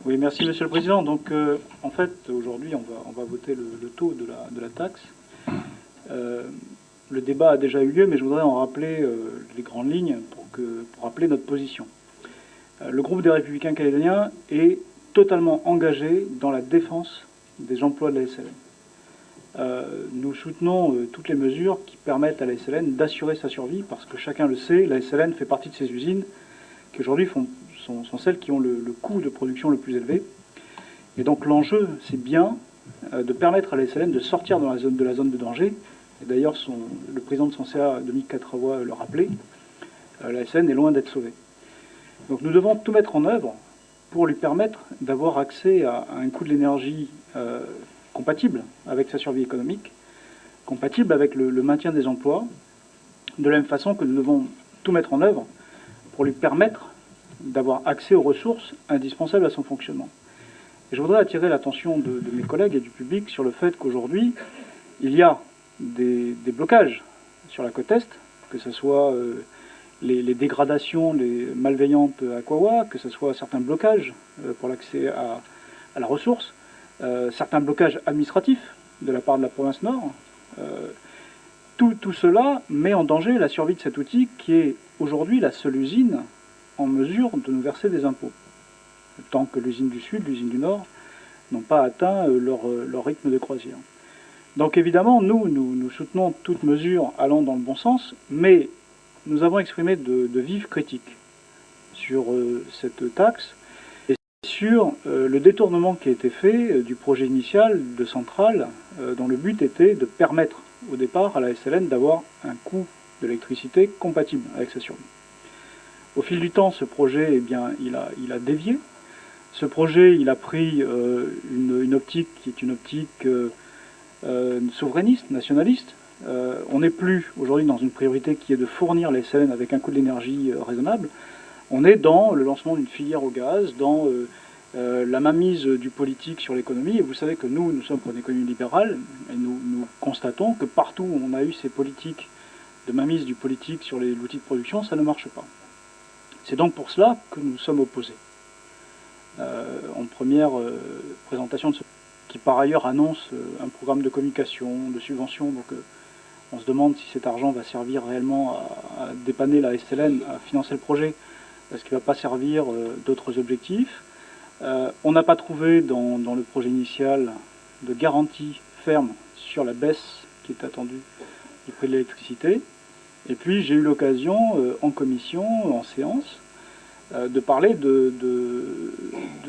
Oui, merci Monsieur le Président. Donc, en fait, aujourd'hui, on va voter le taux de la taxe. Le débat a déjà eu lieu, mais je voudrais en rappeler les grandes lignes pour rappeler notre position. Le groupe des Républicains calédoniens est totalement engagé dans la défense des emplois de la SLN. Nous soutenons toutes les mesures qui permettent à la SLN d'assurer sa survie, parce que chacun le sait, la SLN fait partie de ces usines qui aujourd'hui sont celles qui ont le coût de production le plus élevé. Et donc l'enjeu, c'est bien de permettre à la SLN de sortir de la zone de danger. Et d'ailleurs, le président de son CA, Dominique Catravois, le rappelait, la SLN est loin d'être sauvée. Donc nous devons tout mettre en œuvre pour lui permettre d'avoir accès à un coût de l'énergie compatible avec sa survie économique, compatible avec le maintien des emplois, de la même façon que nous devons tout mettre en œuvre pour lui permettre d'avoir accès aux ressources indispensables à son fonctionnement. Et je voudrais attirer l'attention de mes collègues et du public sur le fait qu'aujourd'hui, il y a des blocages sur la côte Est, que ce soit les dégradations les malveillantes à Kawa, que ce soit certains blocages pour l'accès à la ressource, certains blocages administratifs de la part de la province Nord. Tout cela met en danger la survie de cet outil qui est aujourd'hui la seule usine en mesure de nous verser des impôts, tant que l'usine du Sud, l'usine du Nord, n'ont pas atteint leur rythme de croisière. Donc évidemment, nous soutenons toute mesure allant dans le bon sens, mais nous avons exprimé de vives critiques sur cette taxe et sur le détournement qui a été fait du projet initial de centrale, dont le but était de permettre au départ à la SLN d'avoir un coût de l'électricité compatible avec sa survie. Au fil du temps, ce projet, eh bien, il a dévié. Ce projet, il a pris une optique qui est une optique souverainiste, nationaliste. On n'est plus aujourd'hui dans une priorité qui est de fournir les SLN avec un coût de l'énergie raisonnable. On est dans le lancement d'une filière au gaz, dans la mainmise du politique sur l'économie. Et vous savez que nous sommes pour une économie libérale, et nous constatons que partout où on a eu ces politiques de mainmise du politique sur l'outil de production, ça ne marche pas. C'est donc pour cela que nous sommes opposés. En première présentation de ce qui par ailleurs annonce un programme de communication, de subvention, donc on se demande si cet argent va servir réellement à dépanner la SLN, à financer le projet, parce qu'il ne va pas servir d'autres objectifs. On n'a pas trouvé dans le projet initial de garantie ferme sur la baisse qui est attendue du prix de l'électricité. Et puis j'ai eu l'occasion en commission, en séance, de parler de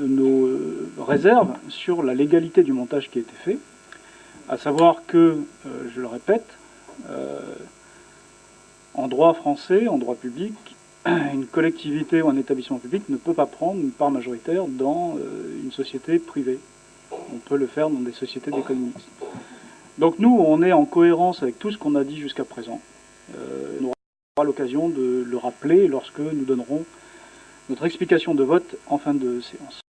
nos réserves sur la légalité du montage qui a été fait, à savoir que, je le répète, en droit français, en droit public, une collectivité ou un établissement public ne peut pas prendre une part majoritaire dans une société privée. On peut le faire dans des sociétés d'économie mixte. Donc nous, on est en cohérence avec tout ce qu'on a dit jusqu'à présent. On aura l'occasion de le rappeler lorsque nous donnerons notre explication de vote en fin de séance.